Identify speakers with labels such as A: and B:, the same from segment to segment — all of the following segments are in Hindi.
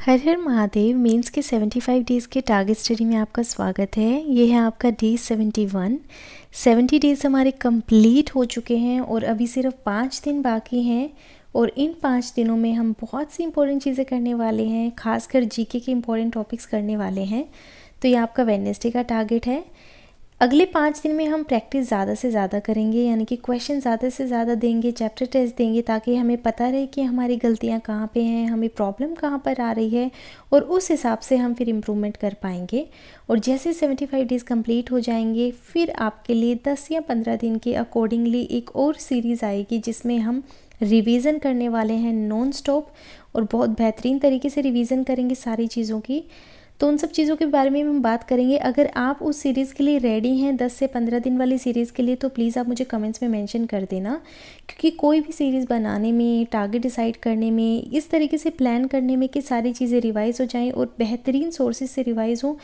A: हर हर महादेव मेंस के 75 डेज़ के टारगेट स्टडी में आपका स्वागत है। ये है आपका डे 71। 70 डेज़ हमारे कंप्लीट हो चुके हैं और अभी सिर्फ 5 दिन बाकी हैं और इन 5 दिनों में हम बहुत सी इंपॉर्टेंट चीज़ें करने वाले हैं, खासकर जीके के इंपॉर्टेंट टॉपिक्स करने वाले हैं। तो ये आपका वेडनेसडे का टारगेट है। अगले 5 दिन में हम प्रैक्टिस ज़्यादा से ज़्यादा करेंगे, यानी कि क्वेश्चन ज़्यादा से ज़्यादा देंगे, चैप्टर टेस्ट देंगे, ताकि हमें पता रहे कि हमारी गलतियाँ कहाँ पे हैं, हमें प्रॉब्लम कहाँ पर आ रही है और उस हिसाब से हम फिर इम्प्रूवमेंट कर पाएंगे। और जैसे 75 डेज़ कंप्लीट हो जाएंगे फिर आपके लिए 10 या 15 दिन के अकॉर्डिंगली एक और सीरीज़ आएगी जिसमें हम रिवीजन करने वाले हैं नॉन स्टॉप और बहुत बेहतरीन तरीके से रिवीजन करेंगे सारी चीज़ों की। तो उन सब चीज़ों के बारे में हम बात करेंगे। अगर आप उस सीरीज़ के लिए रेडी हैं 10 से 15 दिन वाली सीरीज़ के लिए, तो प्लीज़ आप मुझे कमेंट्स में मेंशन कर देना, क्योंकि कोई भी सीरीज़ बनाने में, टारगेट डिसाइड करने में, इस तरीके से प्लान करने में कि सारी चीज़ें रिवाइज़ हो जाएं और बेहतरीन सोर्सेज से रिवाइज़ हों,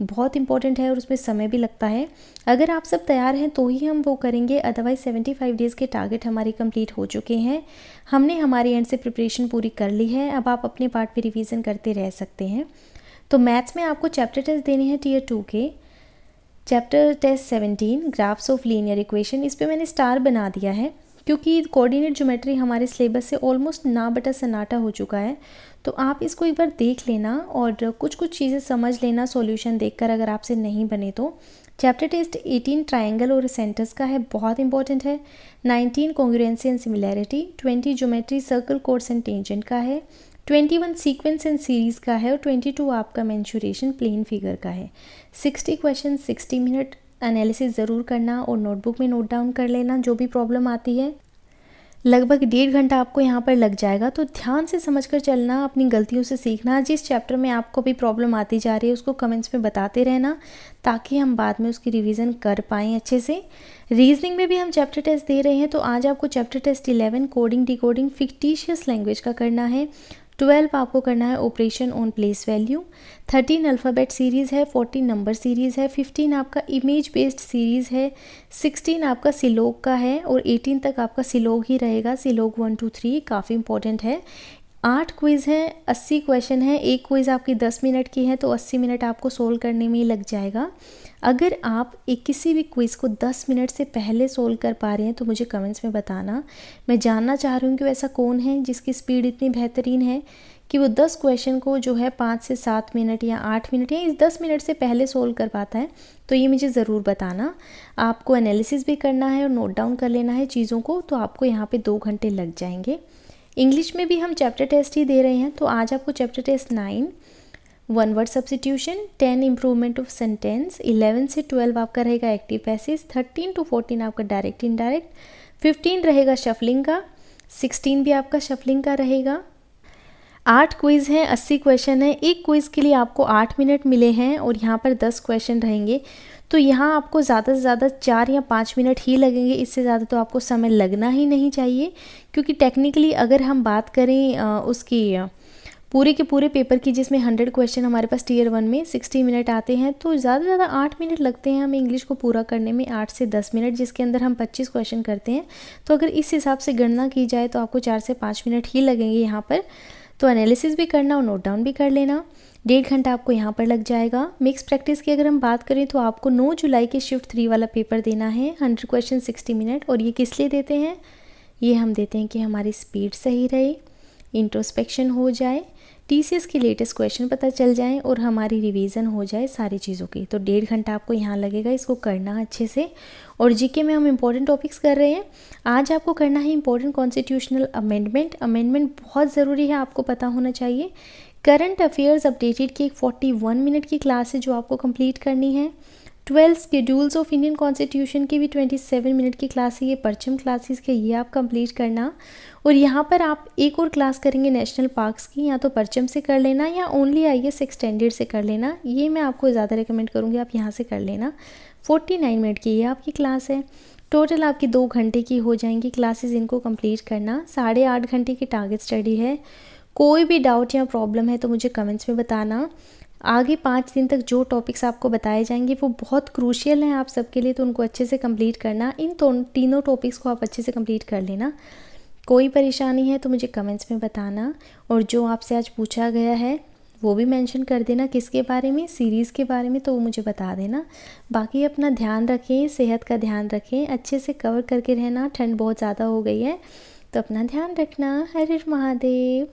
A: बहुत इंपॉर्टेंट है और उसमें समय भी लगता है। अगर आप सब तैयार हैं तो ही हम वो करेंगे, अदरवाइज़ 75 डेज़ के टारगेट हमारे कंप्लीट हो चुके हैं। हमने हमारी एंड से प्रिपरेशन पूरी कर ली है, अब आप अपने पार्ट पर रिविज़न करते रह सकते हैं। तो मैथ्स में आपको चैप्टर टेस्ट देने हैं टीयर 2 के। Chapter test 17 graphs of linear equation, इस पे मैंने स्टार बना दिया है क्योंकि कोऑर्डिनेट ज्योमेट्री हमारे सिलेबस से ऑलमोस्ट ना बटा सन्नाटा हो चुका है। तो आप इसको एक बार देख लेना और कुछ चीज़ें समझ लेना सॉल्यूशन देखकर, अगर आपसे नहीं बने तो। चैप्टर टेस्ट 18 ट्रायंगल और सेंटर्स का है, बहुत इंपॉर्टेंट है। 19 congruency and similarity, 20 geometry circle course and tangent का है, 21 सीक्वेंस एंड सीरीज़ का है और 22 आपका मेंशुरेशन प्लेन फिगर का है। 60 क्वेश्चन 60 मिनट, एनालिसिस ज़रूर करना और नोटबुक में नोट डाउन कर लेना जो भी प्रॉब्लम आती है। लगभग 1.5 घंटा आपको यहाँ पर लग जाएगा, तो ध्यान से समझकर चलना, अपनी गलतियों से सीखना। जिस चैप्टर में आपको भी प्रॉब्लम आती जा रही है उसको कमेंट्स में बताते रहना, ताकि हम बाद में उसकी रिवीजन कर पाएँ अच्छे से। रीजनिंग में भी हम चैप्टर टेस्ट दे रहे हैं, तो आज आपको chapter test 11 coding decoding fictitious language का करना है। 12 आपको करना है operation on place value, 13 alphabet series है, 14 नंबर सीरीज़ है, 15 आपका इमेज बेस्ड सीरीज़ है, 16 आपका सिलोग का है और 18 तक आपका सिलोग ही रहेगा। सिलोग 1 2 3 काफ़ी इंपॉर्टेंट है। 8 क्विज़ हैं, 80 क्वेश्चन है। एक क्विज़ आपकी 10 मिनट की है, तो 80 मिनट आपको सोल्व करने में ही लग जाएगा। अगर आप किसी भी क्विज़ को 10 मिनट से पहले सोल्व कर पा रहे हैं तो मुझे कमेंट्स में बताना। मैं जानना चाह रही हूँ कि ऐसा कौन है जिसकी स्पीड इतनी बेहतरीन है कि वो 10 क्वेश्चन को जो है 5 से 7 मिनट या 8 मिनट या इस 10 मिनट से पहले सोल्व कर पाता है। तो ये मुझे ज़रूर बताना। आपको एनालिसिस भी करना है और नोट डाउन कर लेना है चीज़ों को, तो आपको यहाँ पे 2 घंटे लग जाएंगे। इंग्लिश में भी हम चैप्टर टेस्ट ही दे रहे हैं, तो आज आपको chapter test 9 one word substitution, 10 improvement of sentence, 11 से 12 आपका रहेगा एक्टिव पैसेज, 13 to 14 आपका डायरेक्ट इनडायरेक्ट, 15 रहेगा शफलिंग का, 16 भी आपका शफलिंग का रहेगा। 8 क्विज़ हैं, 80 क्वेश्चन है। एक क्विज़ के लिए आपको 8 मिनट मिले हैं और यहाँ पर 10 क्वेश्चन रहेंगे, तो यहाँ आपको ज़्यादा से ज़्यादा 4 या 5 मिनट ही लगेंगे। इससे ज़्यादा तो आपको समय लगना ही नहीं चाहिए, क्योंकि टेक्निकली अगर हम बात करें उसकी पूरे के पूरे पेपर की, जिसमें 100 क्वेश्चन हमारे पास टीयर 1 में 60 मिनट आते हैं, तो ज़्यादा से ज़्यादा 8 मिनट लगते हैं हमें इंग्लिश को पूरा करने में, 8 से 10 मिनट, जिसके अंदर हम 25 क्वेश्चन करते हैं। तो अगर इस हिसाब से गणना की जाए तो आपको 4 से 5 मिनट ही लगेंगे यहाँ पर। तो एनालिसिस भी करना और नोट डाउन भी कर लेना। 1.5 घंटा आपको यहाँ पर लग जाएगा। मिक्स प्रैक्टिस की अगर हम बात करें तो आपको 9 जुलाई के शिफ्ट 3 वाला पेपर देना है, 100 क्वेश्चन 60 मिनट। और ये किस लिए देते हैं? ये हम देते हैं कि हमारी स्पीड सही रहे, इंट्रोस्पेक्शन हो जाए, टीसीएस की लेटेस्ट क्वेश्चन पता चल जाए और हमारी रिवीजन हो जाए सारी चीज़ों की। तो 1.5 घंटा आपको यहाँ लगेगा इसको करना अच्छे से। और जीके में हम इंपॉर्टेंट टॉपिक्स कर रहे हैं। आज आपको करना है इंपॉर्टेंट कॉन्स्टिट्यूशनल अमेंडमेंट। अमेंडमेंट बहुत ज़रूरी है, आपको पता होना चाहिए। करंट अफेयर्स अपडेटेड की एक 41 मिनट की क्लास है जो आपको कंप्लीट करनी है। 12 शेड्यूल्स ऑफ इंडियन कॉन्स्टिट्यूशन की भी 27 मिनट की क्लास है, ये परचम क्लासेस के, ये आप कंप्लीट करना। और यहाँ पर आप एक और क्लास करेंगे नेशनल पार्क्स की, या तो परचम से कर लेना या ओनली आईएएस एक्सटेंडेड से कर लेना। ये मैं आपको ज़्यादा रिकमेंड करूँगी आप यहाँ से कर लेना। 49 मिनट की ये आपकी क्लास है। टोटल आपकी 2 घंटे की हो जाएंगी क्लासेस, इनको कंप्लीट करना। 8.5 घंटे की टारगेट स्टडी है। कोई भी डाउट या प्रॉब्लम है तो मुझे कमेंट्स में बताना। आगे 5 दिन तक जो टॉपिक्स आपको बताए जाएंगे वो बहुत क्रूशियल हैं आप सबके लिए, तो उनको अच्छे से कंप्लीट करना। इन तीनों टॉपिक्स को आप अच्छे से कंप्लीट कर लेना। कोई परेशानी है तो मुझे कमेंट्स में बताना। और जो आपसे आज पूछा गया है वो भी मेंशन कर देना किसके बारे में, सीरीज़ के बारे में, तो वो मुझे बता देना। बाकी अपना ध्यान रखें, सेहत का ध्यान रखें, अच्छे से कवर करके रहना, ठंड बहुत ज़्यादा हो गई है तो अपना ध्यान रखना। हर हर महादेव।